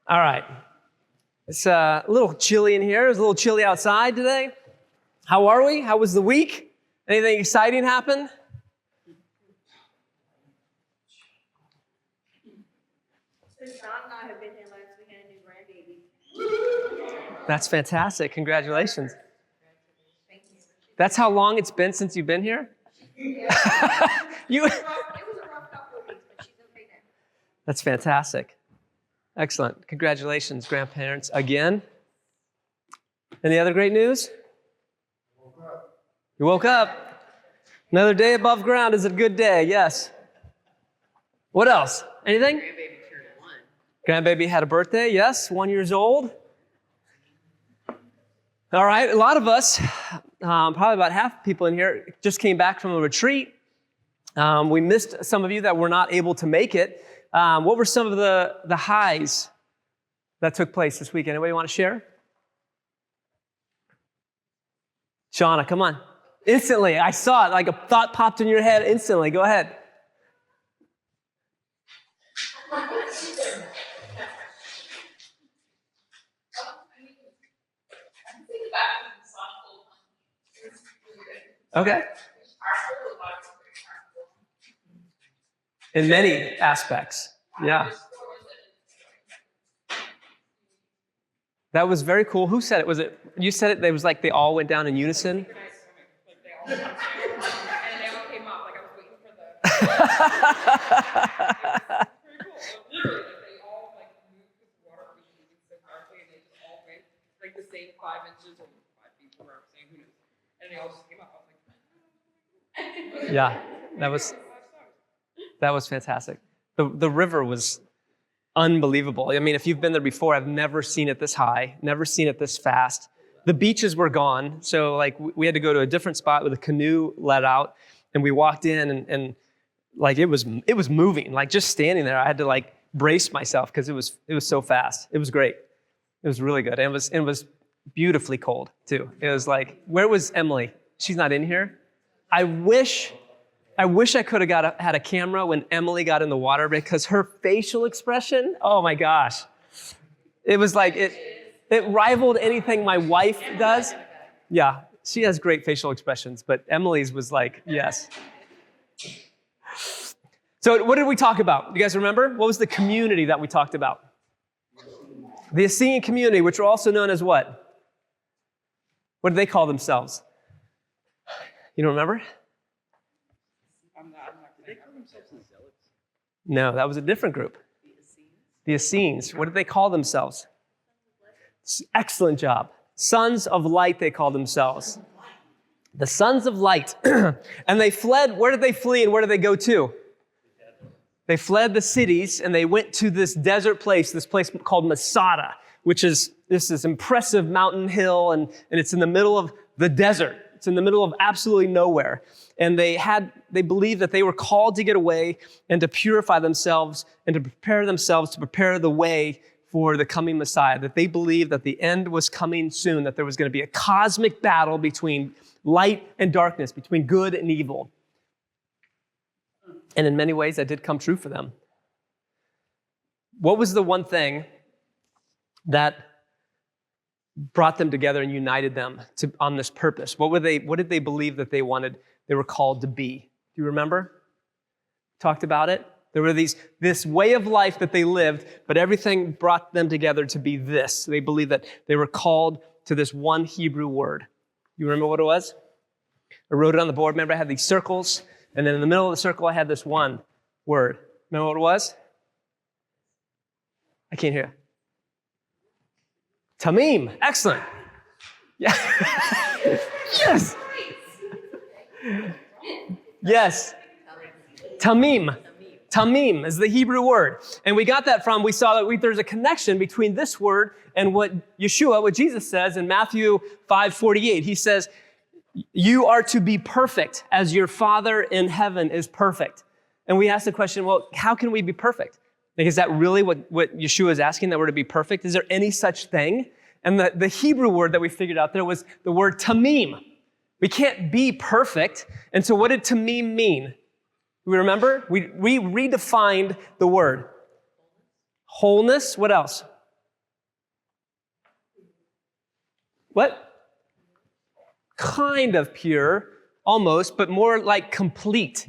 All right. It's a little chilly in here. It's a little chilly outside today. How are we? How was the week? Anything exciting happen? Since John and I have been here last week, and a new grandbaby. That's fantastic. Congratulations. Thank you. That's how long it's been since you've been here? You. It was a rough couple of weeks, but she's okay now. That's fantastic. Excellent. Congratulations, grandparents, again. Any other great news? You woke up. Another day above ground is a good day, yes. What else? Anything? Grandbaby turned 1. Grandbaby had a birthday, yes, 1 year old. All right, a lot of us, probably about half the people in here, just came back from a retreat. We missed some of you that were not able to make it. What were some of the highs that took place this weekend? Anybody want to share? Shauna, come on. Instantly, I saw it, like a thought popped in your head instantly. Go ahead. Okay. In many aspects, yeah. That was very cool. Who said it? Was it you said it? It was like they all went down in unison. And they all came up like I was waiting for the. Pretty cool. Literally, they all moved with water moving so powerfully, and they just all went the same 5 inches or 5 feet, where I was saying, who knows? And they all just came up. I was like, Yeah, that was fantastic. The river was unbelievable. I mean, if you've been there before, I've never seen it this high, never seen it this fast. The beaches were gone, so we had to go to a different spot with a canoe let out, and we walked in, and it was moving. Just standing there, I had to brace myself because it was so fast. It was great. It was really good. And it was beautifully cold too. It was where was Emily? She's not in here. I wish I could have had a camera when Emily got in the water because her facial expression, oh my gosh. It was it rivaled anything my wife does. Yeah, she has great facial expressions, but Emily's was yes. So what did we talk about? You guys remember? What was the community that we talked about? The Essene community, which are also known as what? What do they call themselves? You don't remember? did they call themselves the Zealots? No, that was a different group. The Essenes. What did they call themselves? Excellent job. Sons of Light, they called themselves. The Sons of Light. And they fled. Where did they flee and where did they go to? They fled the cities and they went to this desert place, this place called Masada, which is this impressive mountain hill, and it's in the middle of the desert. It's in the middle of absolutely nowhere. And they believed that they were called to get away and to purify themselves and to prepare themselves to prepare the way for the coming Messiah, that they believed that the end was coming soon, that there was going to be a cosmic battle between light and darkness, between good and evil. And in many ways, that did come true for them. What was the one thing that brought them together and united them on this purpose? What did they believe that they were called to be? Do you remember? Talked about it. There were this way of life that they lived, but everything brought them together to be this. They believed that they were called to this one Hebrew word. You remember what it was? I wrote it on the board. Remember, I had these circles, and then in the middle of the circle, I had this one word. Remember what it was? I can't hear. Tamim. Excellent. Yeah. Yes. Yes. Tamim. Tamim is the Hebrew word. And we got that we saw that there's a connection between this word and what Jesus says in Matthew 5:48. He says, you are to be perfect as your Father in heaven is perfect. And we asked the question, well, how can we be perfect? Is that really what Yeshua is asking, that we're to be perfect? Is there any such thing? And the Hebrew word that we figured out there was the word tamim. We can't be perfect. And so what did tamim mean? We remember? We redefined the word. Wholeness. What else? What? Kind of pure, almost, but more like complete.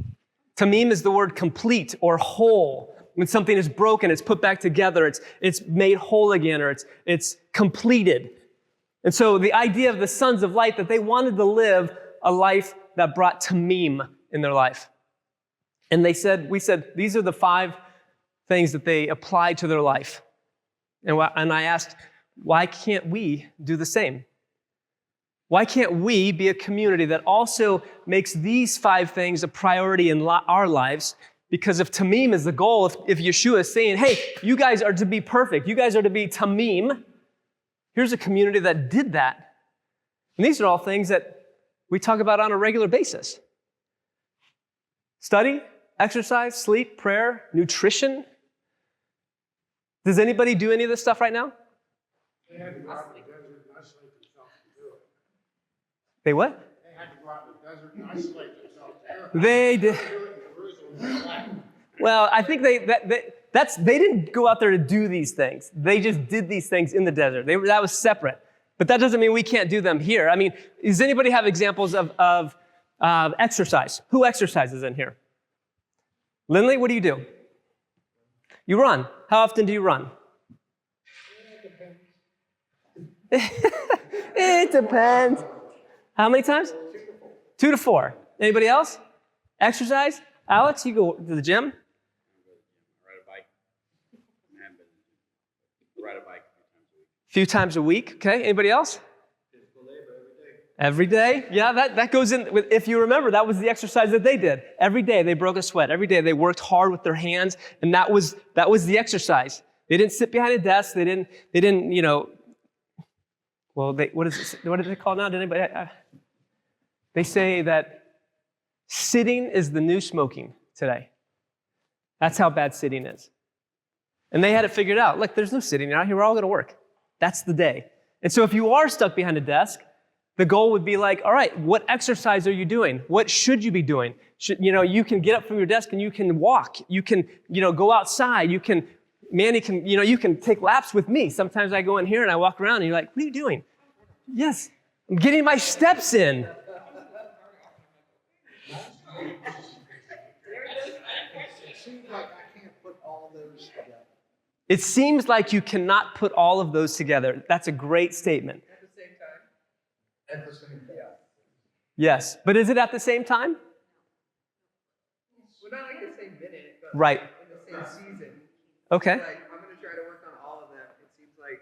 Tamim is the word complete or whole. When something is broken, it's put back together, it's made whole again, or it's completed. And so the idea of the sons of light, that they wanted to live a life that brought tamim in their life. And we said, these are the 5 things that they applied to their life. And I asked, why can't we do the same? Why can't we be a community that also makes these 5 things a priority in our lives? Because if tamim is the goal, if Yeshua is saying, hey, you guys are to be perfect, you guys are to be tamim, here's a community that did that. And these are all things that we talk about on a regular basis. Study, exercise, sleep, prayer, nutrition. Does anybody do any of this stuff right now? They had to go out in the desert and isolate themselves to do it. They what? They had to go out in the desert and isolate themselves to do it. They did. They do it in Jerusalem. Well, I think they didn't go out there to do these things. They just did these things in the desert. That was separate. But that doesn't mean we can't do them here. I mean, does anybody have examples of exercise? Who exercises in here? Lindley, what do you do? You run. How often do you run? It depends. How many times? 2 to 4. Anybody else? Exercise? Alex, you go to the gym? Ride a bike. I haven't been. Ride a bike A few times a week. Okay. Anybody else? Physical labor Every day. Yeah, that goes in with, if you remember, that was the exercise that they did. Every day they broke a sweat. Every day they worked hard with their hands, and that was the exercise. They didn't sit behind a desk. They didn't, well, what is it called now? Did anybody? They say that sitting is the new smoking today. That's how bad sitting is. And they had it figured out. Look, there's no sitting out here. We're all going to work. That's the day. And so if you are stuck behind a desk, the goal would be like, all right, what exercise are you doing? What should you be doing? You can get up from your desk and you can walk. You can, go outside. You can take laps with me. Sometimes I go in here and I walk around and you're like, what are you doing? Yes, I'm getting my steps in. It seems like I can't put all those together. It seems like you cannot put all of those together. That's a great statement. At the same time. At the same time. Yes, but is it at the same time? Well, not like the same minute, but Right. in the same season. Okay. Like, I'm going to try to work on all of them. It seems like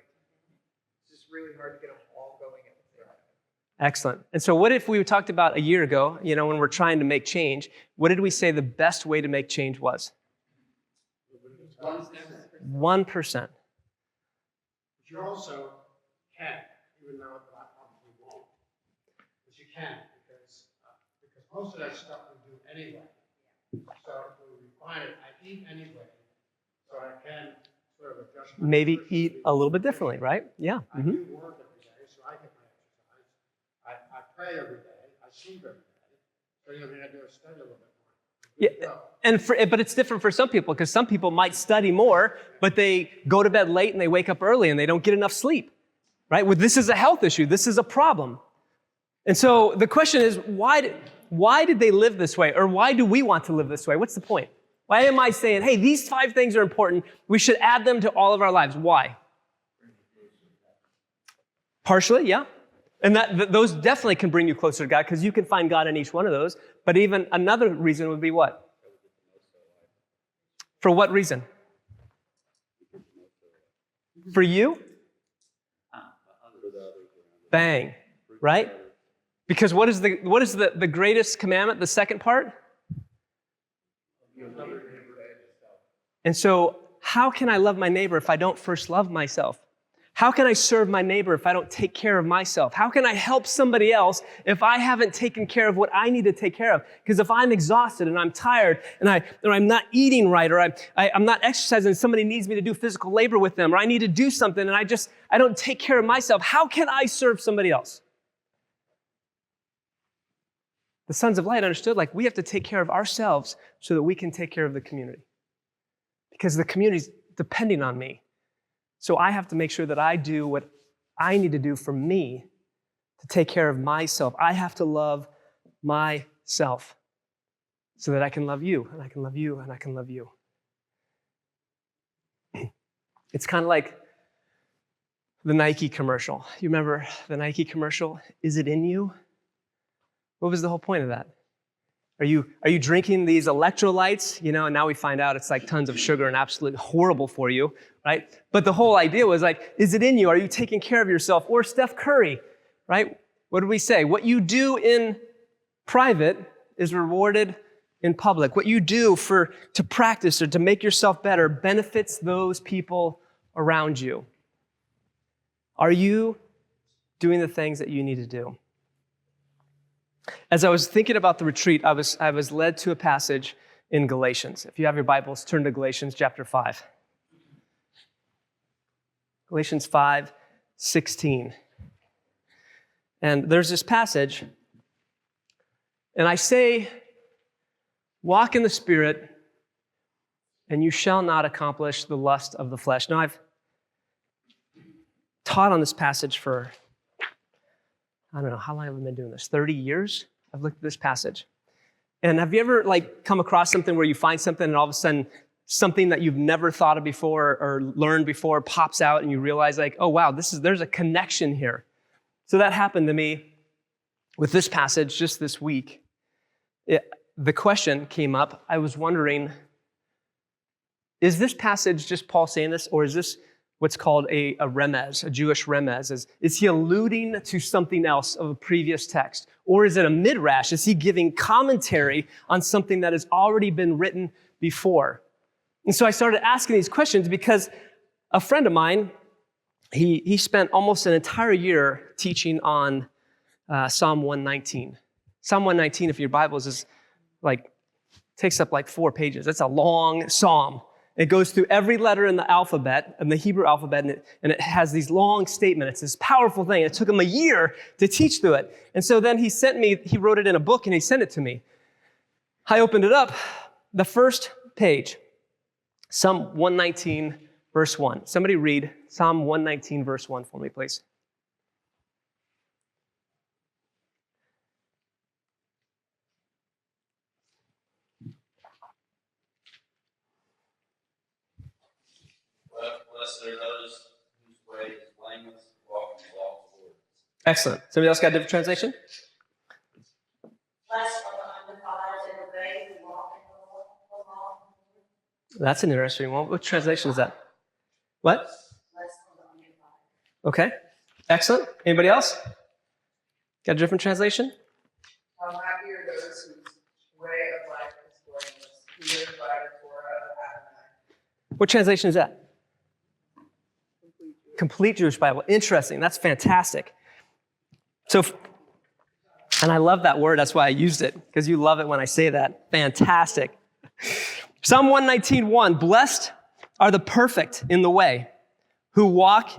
it's just really hard to get them all going at the same time. Excellent. And so what if we talked about a year ago, when we're trying to make change, what did we say the best way to make change was? 1%. But you also can, even though a lot of people won't. But you can, because most of that stuff we do anyway. So if we refine it, I eat anyway, so I can sort of adjust. my Maybe nutrition eat a little bit differently, right? Yeah. I Mhm. do work every day, so I get my exercise. I pray every day. I sleep every day. So you're going to do a study a little bit more. Yeah, Good to go. but it's different for some people, because some people might study more, but they go to bed late and they wake up early and they don't get enough sleep, right? Well, this is a health issue. This is a problem. And so the question is, why did they live this way? Or why do we want to live this way? What's the point? Why am I saying, hey, these 5 things are important. We should add them to all of our lives. Why? Partially, yeah. And those definitely can bring you closer to God, because you can find God in each one of those. But even another reason would be what? For what reason? For you? Bang, right? Because what is the greatest commandment, the second part? And so, how can I love my neighbor if I don't first love myself? How can I serve my neighbor if I don't take care of myself? How can I help somebody else if I haven't taken care of what I need to take care of? Because if I'm exhausted and I'm tired and I'm not eating right, or I'm not exercising and somebody needs me to do physical labor with them, or I need to do something and I don't take care of myself, how can I serve somebody else? The sons of light understood, like, we have to take care of ourselves so that we can take care of the community. Because the community's depending on me. So I have to make sure that I do what I need to do for me to take care of myself. I have to love myself so that I can love you, and I can love you, and I can love you. It's kind of like the Nike commercial. You remember the Nike commercial? Is it in you? What was the whole point of that? Are you drinking these electrolytes? And now we find out it's like tons of sugar and absolutely horrible for you, right? But the whole idea was like, is it in you? Are you taking care of yourself? Or Steph Curry, right? What did we say? What you do in private is rewarded in public. What you do to practice or to make yourself better benefits those people around you. Are you doing the things that you need to do? As I was thinking about the retreat, I was led to a passage in Galatians. If you have your Bibles, turn to Galatians chapter 5. Galatians 5:16. And there's this passage, and I say, walk in the Spirit, and you shall not accomplish the lust of the flesh. Now, I've taught on this passage for, I don't know, how long have I been doing this? 30 years? I've looked at this passage. And have you ever come across something where you find something and all of a sudden something that you've never thought of before or learned before pops out and you realize oh wow, there's a connection here. So that happened to me with this passage just this week. The question came up, I was wondering, is this passage just Paul saying this, or is this what's called a remez, a Jewish remez? Is he alluding to something else of a previous text? Or is it a midrash? Is he giving commentary on something that has already been written before? And so I started asking these questions because a friend of mine, he spent almost an entire year teaching on Psalm 119. Psalm 119, if your Bibles is takes up 4 pages. That's a long psalm. It goes through every letter in the alphabet, in the Hebrew alphabet, and it has these long statements. It's this powerful thing. It took him a year to teach through it. And so then he wrote it in a book and he sent it to me. I opened it up, the first page, Psalm 119, verse 1. Somebody read Psalm 119, verse 1 for me, please. Blessed are those whose way is blameless, walk in the law of the Lord. Excellent. Somebody else got a different translation? Blessed are the undefiled and obey who walk in the law. That's an interesting one. What translation is that? What? Blessed are the undefiled. Okay. Excellent. Anybody else? Got a different translation? Happy are those whose way of life is blameless, who live by the Torah of Adonai. What translation is that? Complete Jewish Bible. Interesting. That's fantastic. So, and I love that word. That's why I used it, because you love it when I say that. Fantastic. Psalm 119:1. Blessed are the perfect in the way, who walk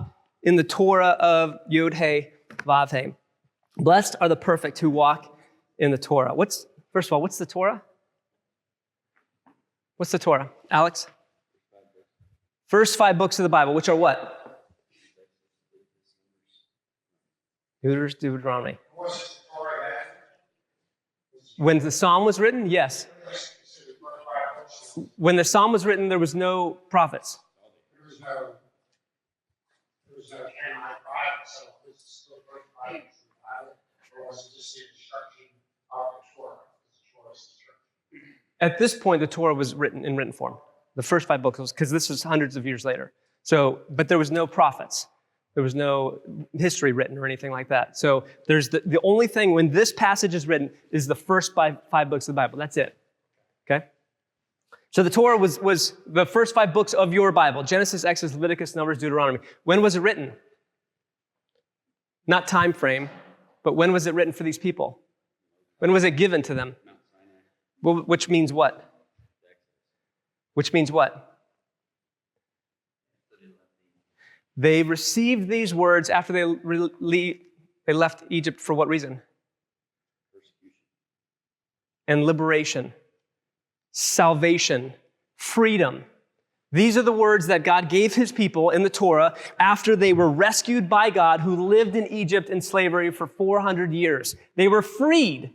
in the Torah of Yod-Heh, Vav-Heh. Blessed are the perfect who walk in the Torah. First of all, what's the Torah? What's the Torah? Alex? First 5 books of the Bible, which are what? Deuteronomy. When the Psalm was written, yes. When the Psalm was written, there was no prophets. There was no Canaanite Bible, so it was still first Bible, or was it just the instruction of the Torah? At this point, the Torah was written in written form. The first 5 books, because this was hundreds of years later. But there was no prophets. There was no history written or anything like that. So there's the only thing when this passage is written is the first 5 books of the Bible. That's it. Okay? So the Torah was the first 5 books of your Bible. Genesis, Exodus, Leviticus, Numbers, Deuteronomy. When was it written? Not time frame, but when was it written for these people? When was it given to them? Well, which means what? Which means what? They received these words after they left Egypt for what reason? Persecution. And liberation, salvation, freedom. These are the words that God gave his people in the Torah after they were rescued by God, who lived in Egypt in slavery for 400 years. They were freed.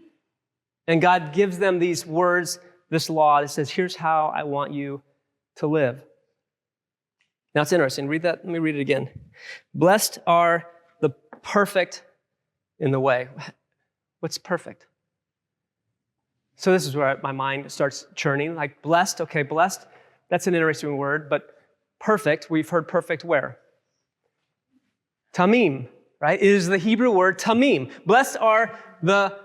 And God gives them these words, this law that says, here's how I want you to live. Now it's interesting. Read that. Let me read it again. Blessed are the perfect in the way. What's perfect? So this is where my mind starts churning. Like blessed, okay, blessed. That's an interesting word, but perfect, we've heard perfect where? Tamim, right? It is the Hebrew word tamim. Blessed are the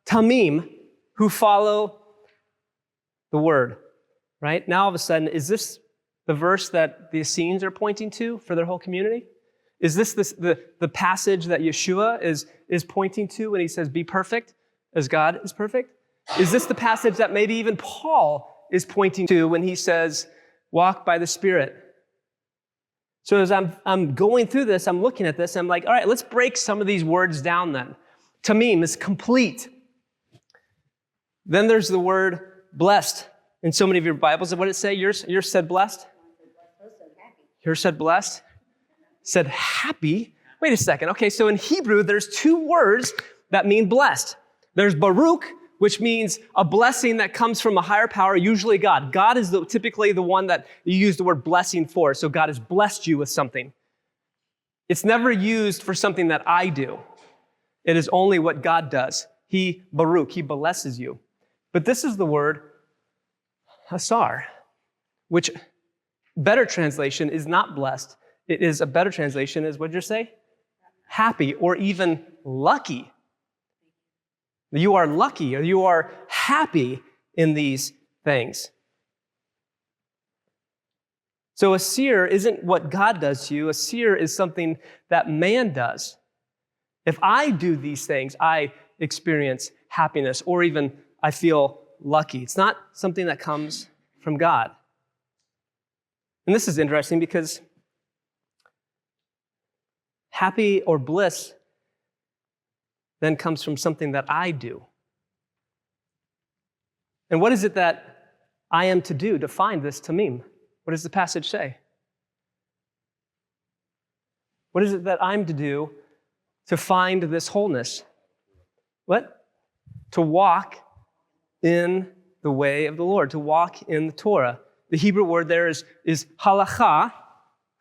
tamim who follow the word, right? Now all of a sudden, is this the verse that the Essenes are pointing to for their whole community? Is this the passage that Yeshua is pointing to when he says, be perfect as God is perfect? Is this the passage that maybe even Paul is pointing to when he says, walk by the Spirit? So as I'm going through this, I'm looking at this, I'm like, all right, let's break some of these words down then. Tamim is complete. Then there's the word blessed. In so many of your Bibles, what did it say? Yours said blessed? Yours said blessed? Said happy? Wait a second. Okay, so in Hebrew, there's two words that mean blessed. There's Baruch, which means a blessing that comes from a higher power, usually God. God is typically the one that you use the word blessing for. So God has blessed you with something. It's never used for something that I do. It is only what God does. He blesses you. But this is the word hasar, which better translation is not blessed. It is a better translation is, what did you say? Happy or even lucky. You are lucky or you are happy in these things. So a seer isn't what God does to you. A seer is something that man does. If I do these things, I experience happiness or even I feel lucky. It's not something that comes from God. And this is interesting because happy or bliss then comes from something that I do. And what is it that I am to do to find this tamim? What does the passage say? What is it that I'm to do to find this wholeness? What? To walk in the way of the Lord, to walk in the Torah. The Hebrew word there is halakha,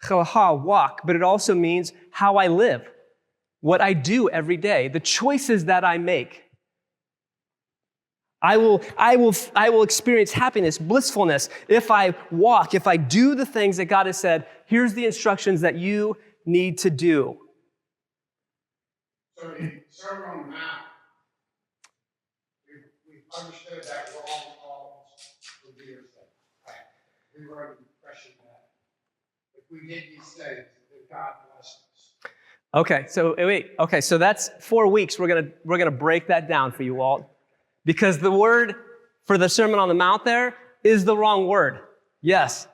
walk, but it also means how I live. What I do every day, the choices that I make. I will experience happiness, blissfulness if I walk, if I do the things that God has said, here's the instructions that you need to do. So in Sermon on the Mount, we've understood that we're all called to do your thing. Right? We were under the impression that if we did these things, that God blessed us. Okay, so wait. Okay, so that's 4 weeks. We're gonna break that down for you all, because the word for the Sermon on the Mount there is the wrong word. Yes.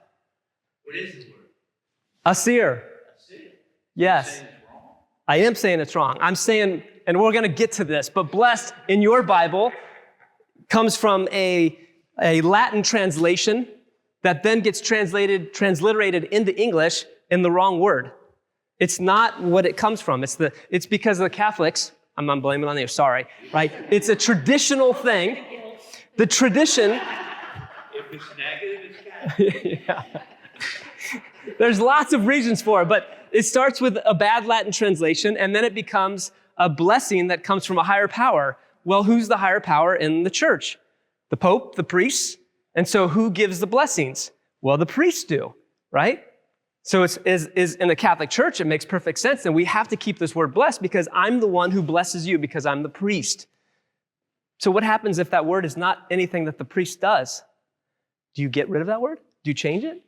What is the word? Asir. Yes. I am saying it's wrong. I'm saying, and we're gonna get to this, but blessed in your Bible comes from a Latin translation that then gets transliterated into English in the wrong word. It's not what it comes from. It's because of the Catholics. I'm not blaming it on you, sorry, right? It's a traditional thing. The tradition. If it's negative, it's Catholic. Yeah. There's lots of reasons for it, but it starts with a bad Latin translation, and then it becomes a blessing that comes from a higher power. Well, who's the higher power in the church? The Pope, the priests. And so who gives the blessings? Well, the priests do, right? So is in the Catholic Church, it makes perfect sense. And we have to keep this word blessed because I'm the one who blesses you because I'm the priest. So what happens if that word is not anything that the priest does? Do you get rid of that word? Do you change it?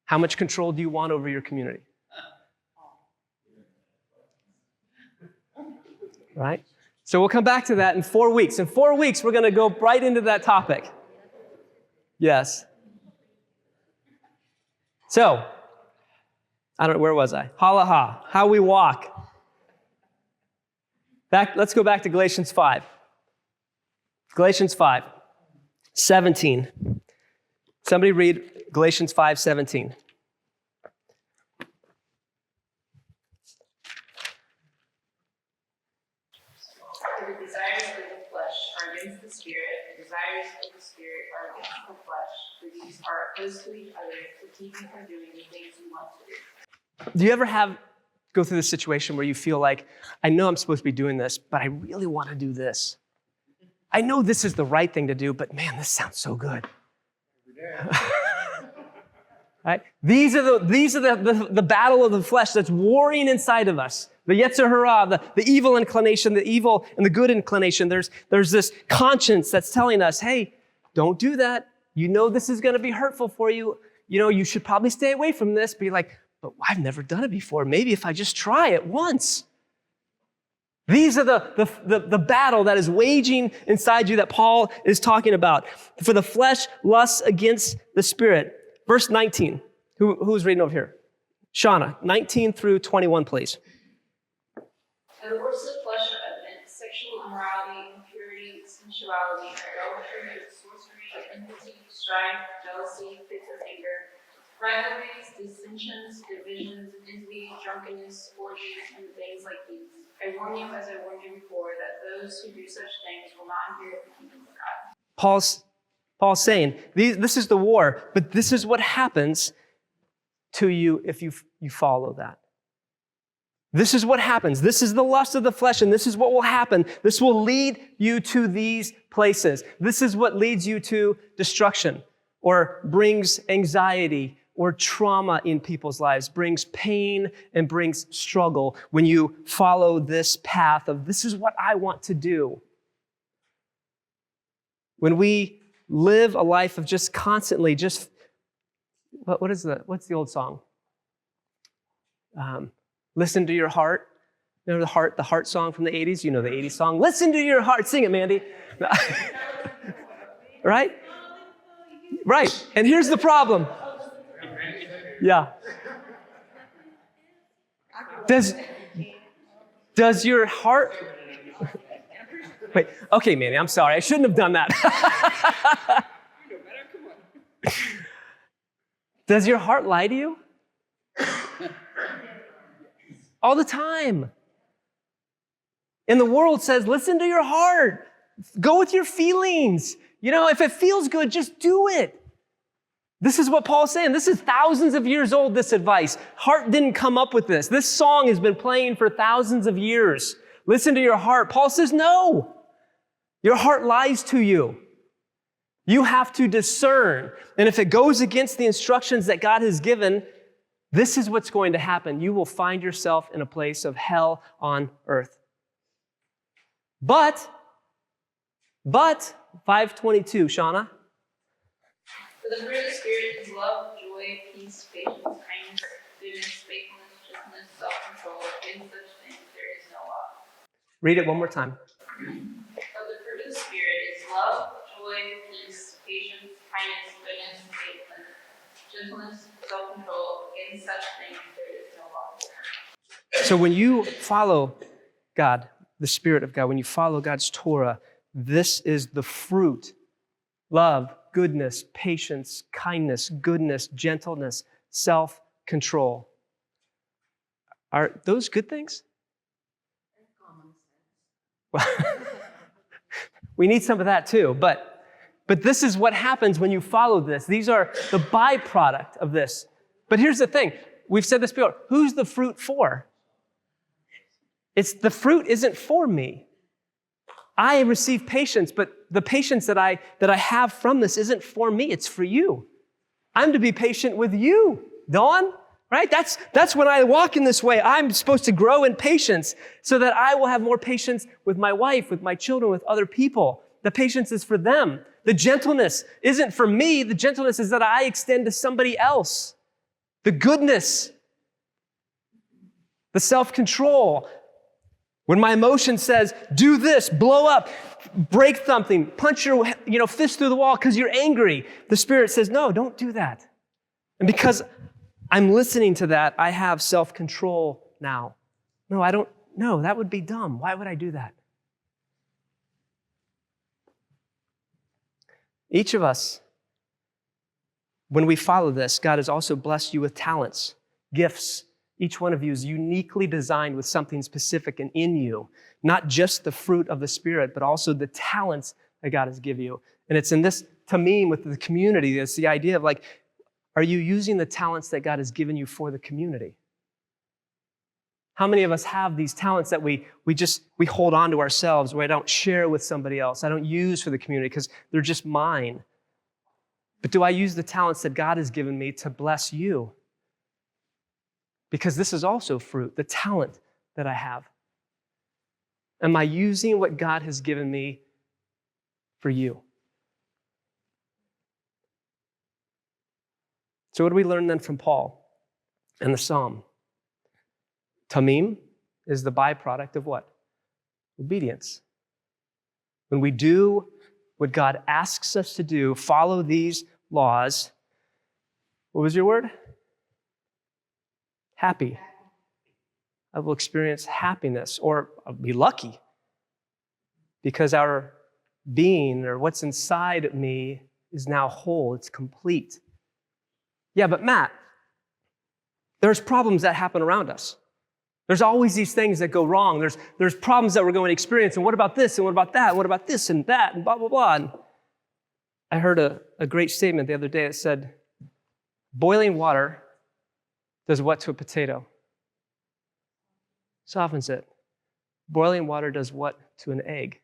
How much control do you want over your community? Right? So we'll come back to that in 4 weeks. In 4 weeks, we're going to go right into that topic. Yes. So, where was I? Halaha, how we walk. Let's go back to Galatians 5. Galatians 5, 17. Somebody read Galatians 5:17. For the desires of the flesh are against the spirit, the desires of the spirit are against the flesh, for these are opposed to each other to keep you from doing the things you want to do. Do you ever go through this situation where you feel like, I know I'm supposed to be doing this, but I really want to do this? I know this is the right thing to do, but man, this sounds so good. Right? These are the battle of the flesh that's warring inside of us. The Yetzer Hara, the evil inclination, the evil and the good inclination. There's this conscience that's telling us, hey, don't do that. You know this is going to be hurtful for you. You know, you should probably stay away from this. Be like, but I've never done it before. Maybe if I just try it once. These are the battle that is waging inside you that Paul is talking about. For the flesh lusts against the spirit. Verse 19. Who's reading over here? Shauna, 19 through 21, please. And the works of the flesh are evident: sexual immorality, impurity, sensuality, idolatry, sorcery, enmity, strife, jealousy, fits of anger, rivalries, dissensions, divisions, envy, drunkenness, orgies, and things like these. I warn you, as I warned you before, that those who do such things will not inherit the kingdom of God. Paul's saying, this is the war, but this is what happens to you if you follow that. This is what happens. This is the lust of the flesh, and this is what will happen. This will lead you to these places. This is what leads you to destruction, or brings anxiety or trauma in people's lives, brings pain and brings struggle when you follow this path of this is what I want to do. When we live a life of just constantly what's the old song? Listen to your heart. You know the heart song from the 80s? You know the 80s song? Listen to your heart. Sing it, Mandy. Right? Right. And here's the problem. Yeah. Does your heart... Wait, okay, Mandy, I'm sorry. I shouldn't have done that. You know better, come on. Does your heart lie to you? All the time. And the world says, listen to your heart. Go with your feelings. You know, if it feels good, just do it. This is what Paul's saying. This is thousands of years old, this advice. Heart didn't come up with this. This song has been playing for thousands of years. Listen to your heart. Paul says, no. Your heart lies to you. You have to discern. And if it goes against the instructions that God has given, this is what's going to happen. You will find yourself in a place of hell on earth. But 5:22, Shauna. For the fruit of the Spirit is love, joy, peace, patience, kindness, goodness, faithfulness, gentleness, self-control. Against such things there is no law. Read it one more time. For the fruit of the Spirit is love, joy, peace, patience, kindness, goodness, faithfulness, gentleness, self-control. Against such things there is no law. So when you follow God, the Spirit of God, when you follow God's Torah, this is the fruit. Love, goodness, patience, kindness, goodness, gentleness, self-control. Are those good things? Well, we need some of that too, but this is what happens when you follow this. These are the byproduct of this. But here's the thing. We've said this before. Who's the fruit for? The fruit isn't for me. I receive patience, but the patience that I have from this isn't for me, it's for you. I'm to be patient with you, Dawn, right? That's when I walk in this way. I'm supposed to grow in patience so that I will have more patience with my wife, with my children, with other people. The patience is for them. The gentleness isn't for me. The gentleness is that I extend to somebody else. The goodness, the self-control. When my emotion says, do this, blow up, break something, punch your fist through the wall because you're angry, the Spirit says, no, don't do that. And because I'm listening to that, I have self-control now. No, I don't. No, that would be dumb. Why would I do that? Each of us When we follow this, God has also blessed you with talents, gifts. Each one of you is uniquely designed with something specific and in you, not just the fruit of the Spirit, but also the talents that God has given you. And it's in this tamim with the community, it's the idea of like, are you using the talents that God has given you for the community? How many of us have these talents that we hold on to ourselves, where I don't share with somebody else, I don't use for the community because they're just mine? But do I use the talents that God has given me to bless you? Because this is also fruit, the talent that I have. Am I using what God has given me for you? So what do we learn then from Paul and the Psalm? Tamim is the byproduct of what? Obedience. When we do what God asks us to do, follow these laws, what was your word? Happy. I will experience happiness, or I'll be lucky, because our being, or what's inside me, is now whole, it's complete. Yeah, but Matt, there's problems that happen around us. There's always these things that go wrong. There's problems that we're going to experience. And what about this? And what about that? What about this and that? And blah, blah, blah. And I heard a great statement the other day that said, boiling water does what to a potato? Softens it. Boiling water does what to an egg?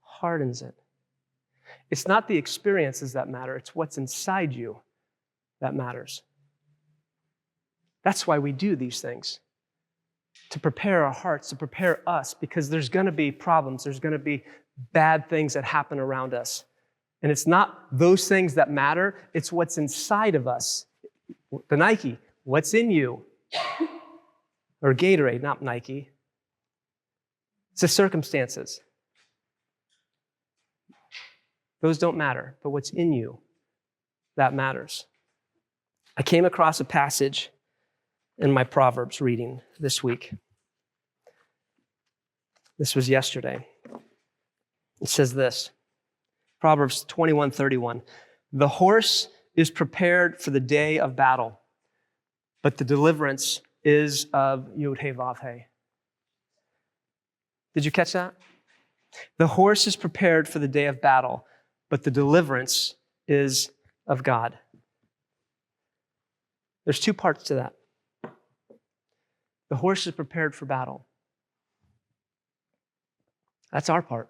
Hardens it. It's not the experiences that matter. It's what's inside you that matters. That's why we do these things. To prepare our hearts, to prepare us, because there's going to be problems. There's going to be bad things that happen around us. And it's not those things that matter. It's what's inside of us. The Nike, what's in you? Or Gatorade, not Nike. It's the circumstances. Those don't matter, but what's in you, that matters. I came across a passage in my Proverbs reading this week. This was yesterday. It says this, Proverbs 21:31. The horse is prepared for the day of battle, but the deliverance is of Yod-Heh-Vav-Heh. Did you catch that? The horse is prepared for the day of battle, but the deliverance is of God. There's two parts to that. The horse is prepared for battle. That's our part.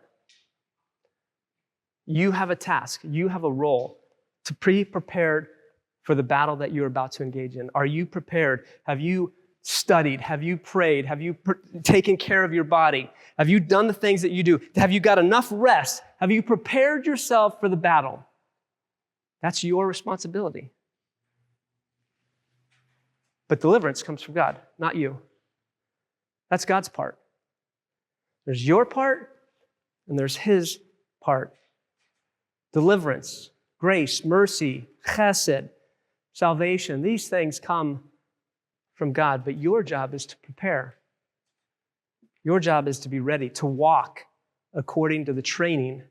You have a task. You have a role to be prepared for the battle that you're about to engage in. Are you prepared? Have you studied? Have you prayed? Have you taken care of your body? Have you done the things that you do? Have you got enough rest? Have you prepared yourself for the battle? That's your responsibility. But deliverance comes from God, not you. That's God's part. There's your part, and there's His part. Deliverance, grace, mercy, chesed, salvation, these things come from God, but your job is to prepare. Your job is to be ready, to walk according to the training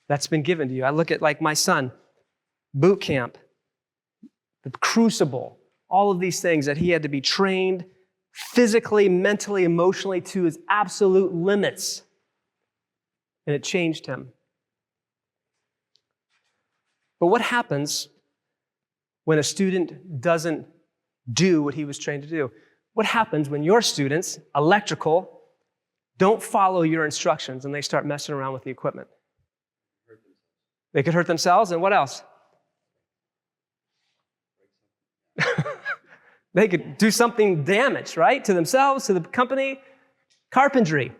that's been given to you. I look at like my son, boot camp, the crucible, all of these things that he had to be trained physically, mentally, emotionally to his absolute limits. And it changed him. But what happens when a student doesn't do what he was trained to do? What happens when your students, electrical, don't follow your instructions and they start messing around with the equipment? They could hurt themselves, and what else? They could do something damage, right? To themselves, to the company. Carpentry.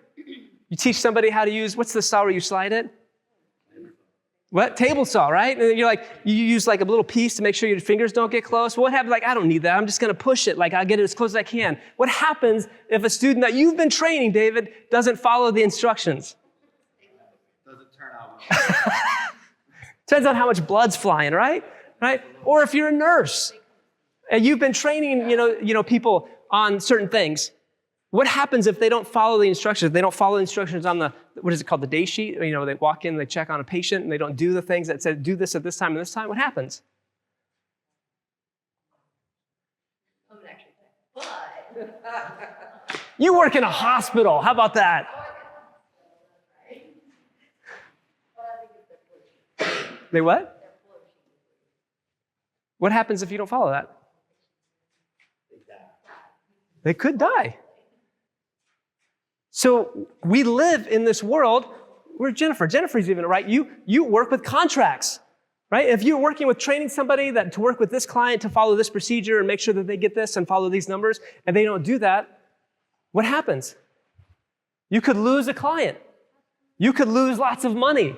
You teach somebody how to use, what's the saw where you slide it? What? Table saw, right? And you're like, you use like a little piece to make sure your fingers don't get close. What happens? Like, I don't need that. I'm just going to push it. Like, I'll get it as close as I can. What happens if a student that you've been training, David, doesn't follow the instructions? Doesn't turn out well. Depends on how much blood's flying, right? Right? Or if you're a nurse and you've been training, people on certain things. What happens if they don't follow the instructions? If they don't follow the instructions on the, what is it called, the day sheet? They walk in, they check on a patient, and they don't do the things that said, do this at this time and this time. What happens? You work in a hospital. How about that? They what? What happens if you don't follow that? They could die. So we live in this world where Jennifer's even, right? You work with contracts, right? If you're working with training somebody to work with this client to follow this procedure and make sure that they get this and follow these numbers, and they don't do that, what happens? You could lose a client. You could lose lots of money.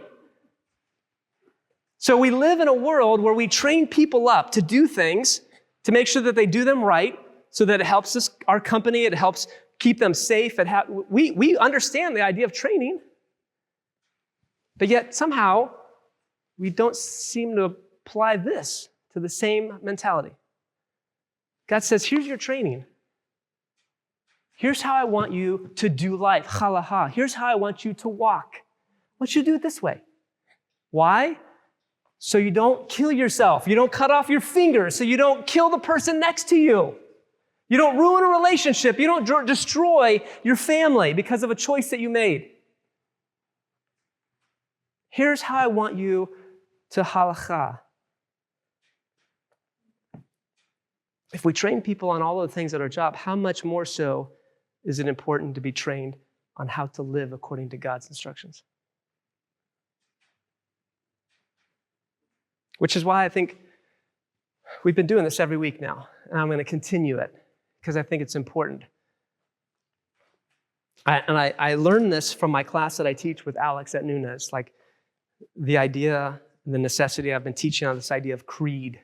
So we live in a world where we train people up to do things to make sure that they do them right, so that it helps us, our company, it helps keep them safe. We understand the idea of training, but yet somehow we don't seem to apply this to the same mentality. God says, here's your training. Here's how I want you to do life, halacha. Here's how I want you to walk. I want you to do it this way. Why? So you don't kill yourself. You don't cut off your fingers. So you don't kill the person next to you. You don't ruin a relationship. You don't destroy your family because of a choice that you made. Here's how I want you to halacha. If we train people on all of the things at our job, how much more so is it important to be trained on how to live according to God's instructions? Which is why I think we've been doing this every week now, and I'm going to continue it because I think it's important. I learned this from my class that I teach with Alex at Nunez, like the idea, the necessity. I've been teaching on this idea of creed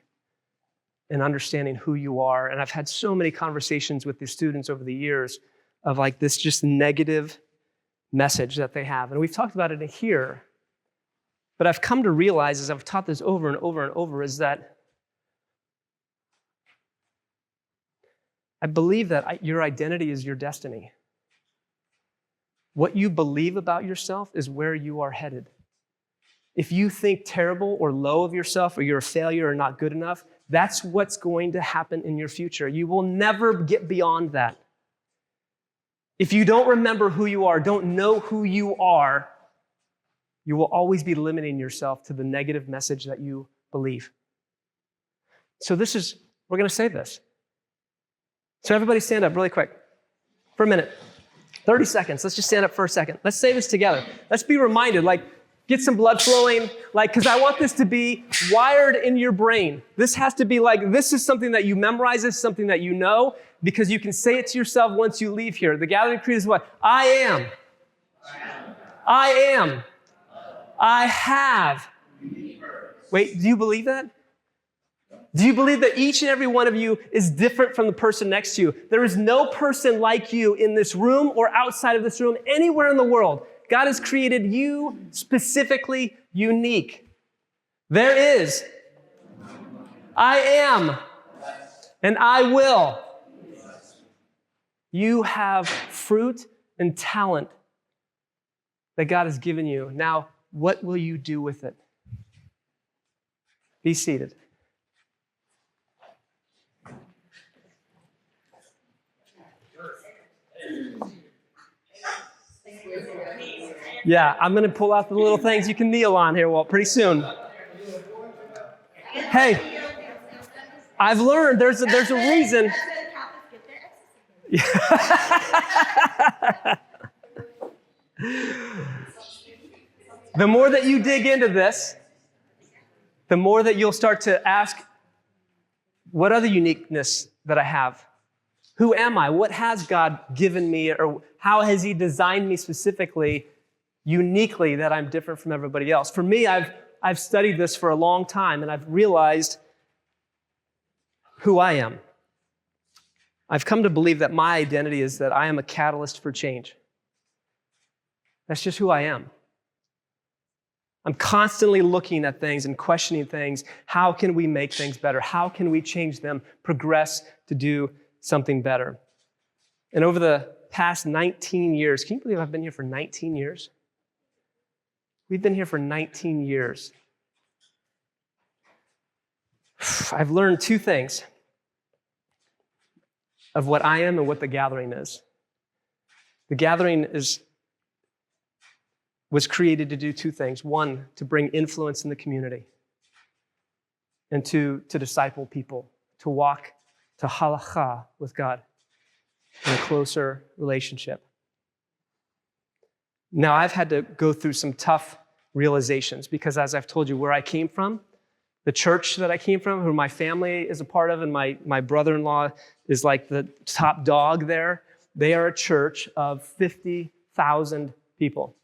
and understanding who you are. And I've had so many conversations with the students over the years of like this just negative message that they have. And we've talked about it in here. But I've come to realize, as I've taught this over and over and over, is that I believe that your identity is your destiny. What you believe about yourself is where you are headed. If you think terrible or low of yourself, or you're a failure or not good enough, that's what's going to happen in your future. You will never get beyond that. If you don't remember who you are, don't know who you are, you will always be limiting yourself to the negative message that you believe. So we're going to say this. So everybody stand up really quick for a minute. 30 seconds. Let's just stand up for a second. Let's say this together. Let's be reminded, get some blood flowing, because I want this to be wired in your brain. This has to be this is something that you memorize, this is something that you know, because you can say it to yourself once you leave here. The gathering creed is what? I am. I am. I have. Wait, do you believe that? Do you believe that each and every one of you is different from the person next to you? There is no person like you in this room or outside of this room, anywhere in the world. God has created you specifically unique. There is. I am. And I will. You have fruit and talent that God has given you. Now, what will you do with it? Be seated. Yeah, I'm going to pull out the little things you can kneel on here, Walt, pretty soon. Hey, I've learned there's a reason. The more that you dig into this, the more that you'll start to ask, what other uniqueness that I have? Who am I? What has God given me? Or how has He designed me specifically, uniquely, that I'm different from everybody else? For me, I've studied this for a long time, and I've realized who I am. I've come to believe that my identity is that I am a catalyst for change. That's just who I am. I'm constantly looking at things and questioning things. How can we make things better? How can we change them, progress to do something better? And over the past 19 years, can you believe I've been here for 19 years? We've been here for 19 years. I've learned two things. of what I am and what the gathering is. The gathering was created to do two things. One, to bring influence in the community. And two, to disciple people, to walk to halakha with God in a closer relationship. Now, I've had to go through some tough realizations because, as I've told you, where I came from, the church that I came from, who my family is a part of, and my brother-in-law is like the top dog there, they are a church of 50,000 people.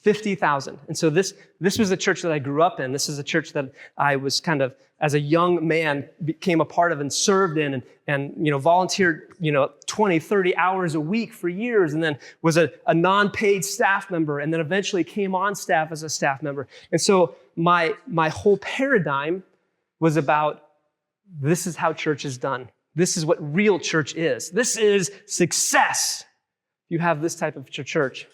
50,000. And so this was the church that I grew up in. This is a church that I was kind of, as a young man, became a part of and served in and volunteered, 20, 30 hours a week for years, and then was a non-paid staff member, and then eventually came on staff as a staff member. And so my whole paradigm was about, this is how church is done. This is what real church is. This is success. You have this type of church.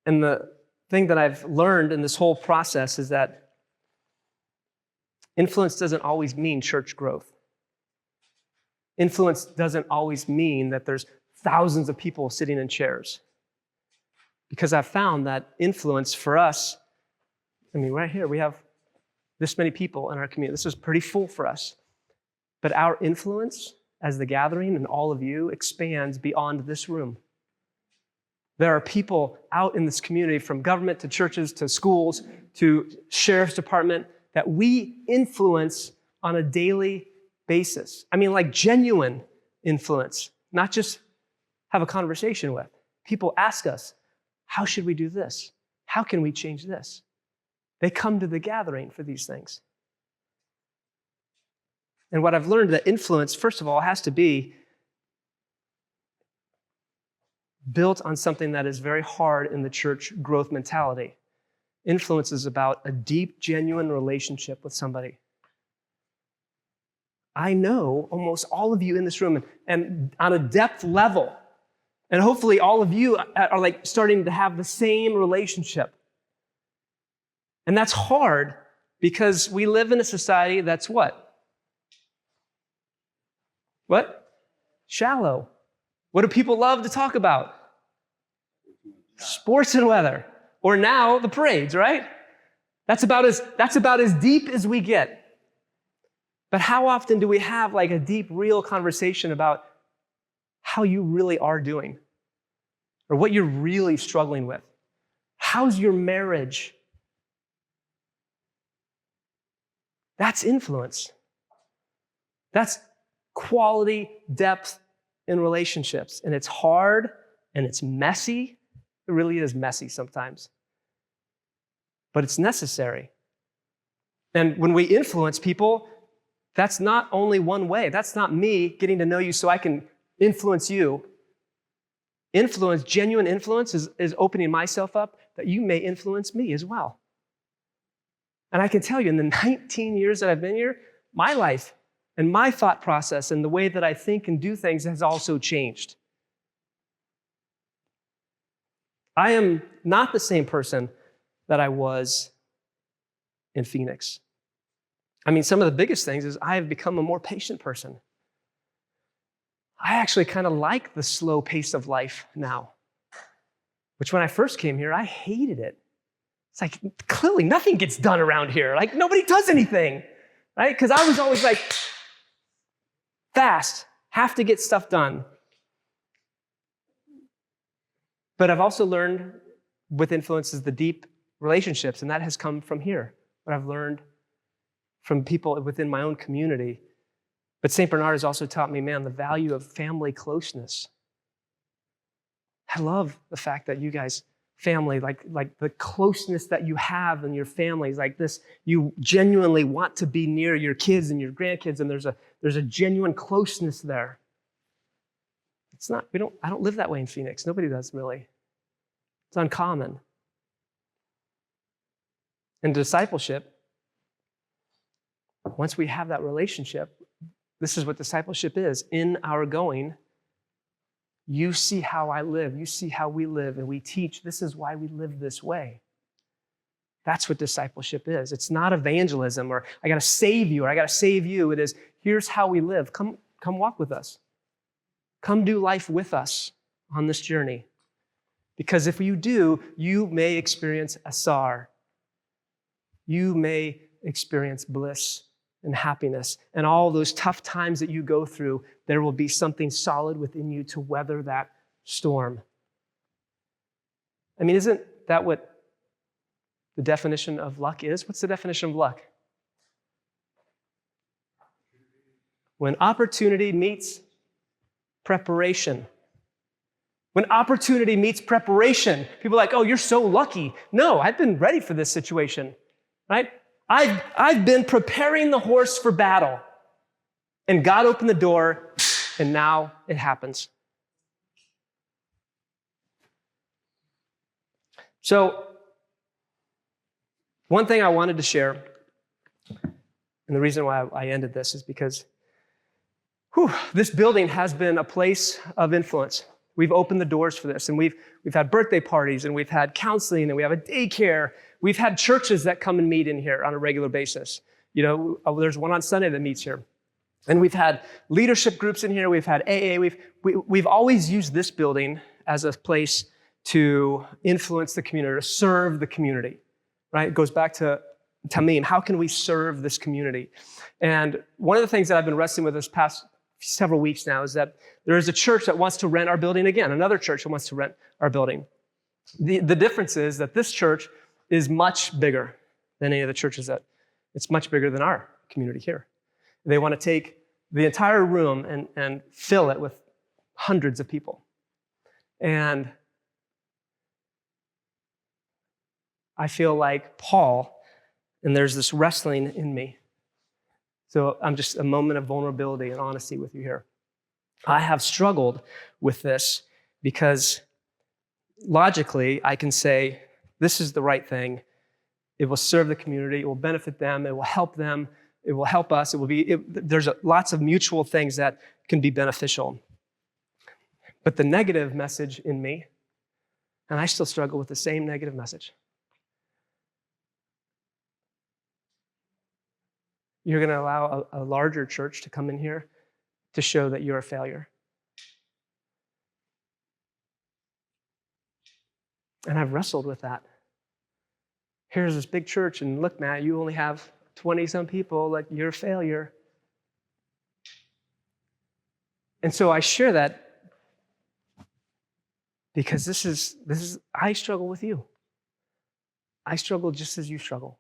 And the thing that I've learned in this whole process is that influence doesn't always mean church growth. Influence doesn't always mean that there's thousands of people sitting in chairs. Because I've found that influence for us, right here, we have this many people in our community. This is pretty full for us. But our influence as the gathering and all of you expands beyond this room. There are people out in this community, from government to churches to schools to sheriff's department, that we influence on a daily basis. Like genuine influence, not just have a conversation with. People ask us, how should we do this? How can we change this? They come to the gathering for these things. And what I've learned, that influence, first of all, has to be built on something that is very hard in the church growth mentality. Influence is about a deep, genuine relationship with somebody. I know almost all of you in this room, and on a depth level, and hopefully all of you are like starting to have the same relationship. And that's hard because we live in a society that's what? What? Shallow. What do people love to talk about? Sports and weather. Or now, the parades, right? That's about as deep as we get. But how often do we have like a deep, real conversation about how you really are doing? Or what you're really struggling with? How's your marriage? That's influence. That's quality, depth in relationships. And it's hard and it's messy. It really is messy sometimes. But it's necessary. And when we influence people, that's not only one way. That's not me getting to know you so I can influence you. Influence, genuine influence, is opening myself up that you may influence me as well. And I can tell you, in the 19 years that I've been here, my life and my thought process and the way that I think and do things has also changed. I am not the same person that I was in Phoenix. Some of the biggest things is I have become a more patient person. I actually kind of like the slow pace of life now, which when I first came here, I hated it. It's like, clearly nothing gets done around here. Like, nobody does anything, right? Because I was always like, fast, have to get stuff done. But I've also learned with influences the deep relationships, and that has come from here. What I've learned from people within my own community. But St. Bernard has also taught me, the value of family closeness. I love the fact that you guys, family, like the closeness that you have in your families, like this, you genuinely want to be near your kids and your grandkids, and there's a genuine closeness there. I don't live that way in Phoenix. Nobody does, really. It's uncommon. In discipleship, once we have that relationship, this is what discipleship is. In our going, you see how I live, you see how we live, and we teach this is why we live this way. That's what discipleship is. It's not evangelism or I got to save you or I got to save you. It is, here's how we live. Come Come walk with us. Come do life with us on this journey. Because if you do, you may experience asar. You may experience bliss and happiness. And all those tough times that you go through, there will be something solid within you to weather that storm. I mean, isn't that what the definition of luck is? What's the definition of luck? When opportunity meets preparation. When opportunity meets preparation, people are like, oh, you're so lucky. No, I've been ready for this situation, right? I've been preparing the horse for battle. And God opened the door, and now it happens. So, one thing I wanted to share, and the reason why I ended this is because this building has been a place of influence. We've opened the doors for this, and we've had birthday parties, and we've had counseling, and we have a daycare. We've had churches that come and meet in here on a regular basis. You know, there's one on Sunday that meets here. And we've had leadership groups in here. We've had AA. We've always used this building as a place to influence the community, to serve the community, right? It goes back to Tamim. How can we serve this community? And one of the things that I've been wrestling with this past several weeks now is that there is a church that wants to rent our building again, another church that wants to rent our building. The difference is that this church is much bigger than any of the churches it's much bigger than our community here. They want to take the entire room and fill it with hundreds of people. And I feel like Paul, and there's this wrestling in me. So I'm just a moment of vulnerability and honesty with you here. I have struggled with this because logically I can say, this is the right thing. It will serve the community. It will benefit them. It will help them. It will help us. There's lots of mutual things that can be beneficial. But the negative message in me, and I still struggle with the same negative message. You're going to allow a larger church to come in here to show that you're a failure. And I've wrestled with that. Here's this big church, and look, Matt, you only have 20-some people, like you're a failure. And so I share that because this is I struggle with you. I struggle just as you struggle.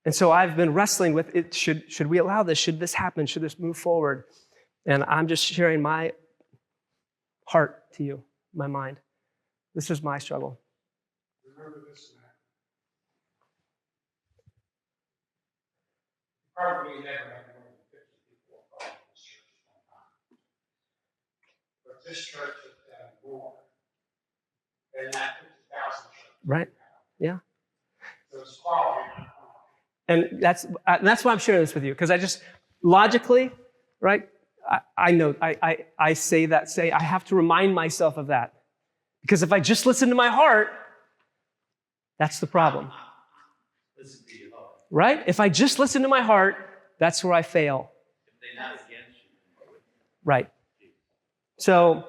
And so I've been wrestling with it. Should we allow this? Should this happen? Should this move forward? And I'm just sharing my heart to you, my mind. This is my struggle. Remember this, Matt. Probably never had more than 50 people involved in this church at one time. But this church has done more than that 50,000 church. Right? Yeah. So it's quality, not quantity. And that's why I'm sharing this with you, because I just logically, right? I know I say I have to remind myself of that, because if I just listen to my heart, that's the problem. Listen to your heart. Right? If I just listen to my heart, that's where I fail. If they're not against you, Right. So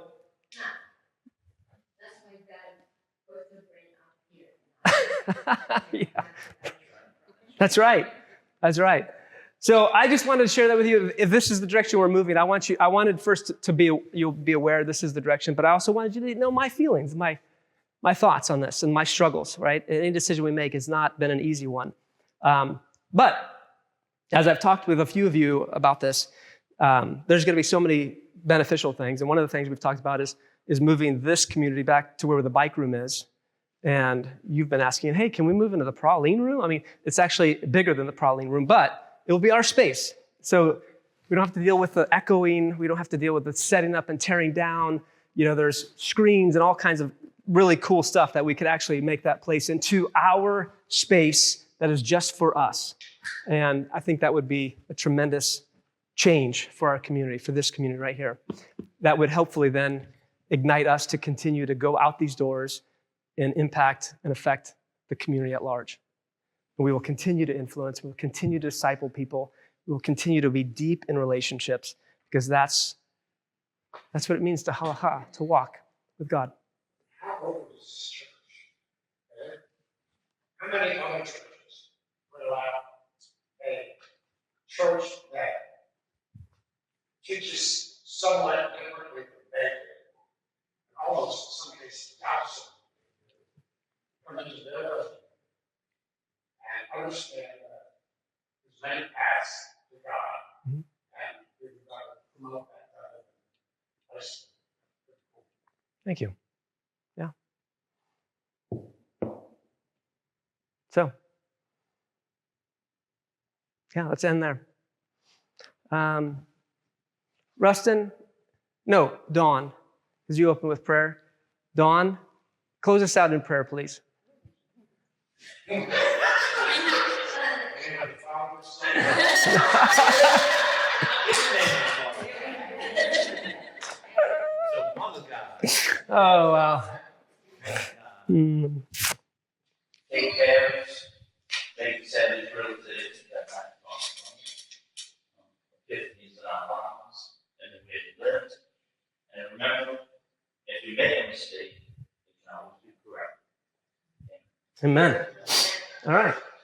That's my dad put the brain out here. yeah. That's right. That's right. So I just wanted to share that with you. If this is the direction we're moving, I wanted first you'll be aware this is the direction, but I also wanted you to know my feelings, my thoughts on this and my struggles, right? Any decision we make has not been an easy one. But as I've talked with a few of you about this, there's going to be so many beneficial things. And one of the things we've talked about is moving this community back to where the bike room is. And you've been asking, hey, can we move into the praline room? I mean, it's actually bigger than the praline room, but it will be our space. So we don't have to deal with the echoing. We don't have to deal with the setting up and tearing down. You know, there's screens and all kinds of really cool stuff that we could actually make that place into our space that is just for us. And I think that would be a tremendous change for our community, for this community right here. That would hopefully then ignite us to continue to go out these doors and impact and affect the community at large. And we will continue to influence, we'll continue to disciple people, We will continue to be deep in relationships because that's what it means to halacha, to walk with God. How old is this church? Okay? How many other churches would allow a church that teaches somewhat differently from they do, and almost in some cases the opposite, come into their life and understand that there's many paths to God, Mhm. and we've got to promote that. That's cool. Thank you. Yeah. So, yeah, let's end there. Rustin, no, Dawn, because you open with prayer. Dawn, close us out in prayer, please. In the name of the Father, Son, and Oh, wow. Mm. Take parents, make 70 relatives that might come from 50s in our lives and the way we lived. And remember, if you make a mistake, it can always be corrected. Amen. All right.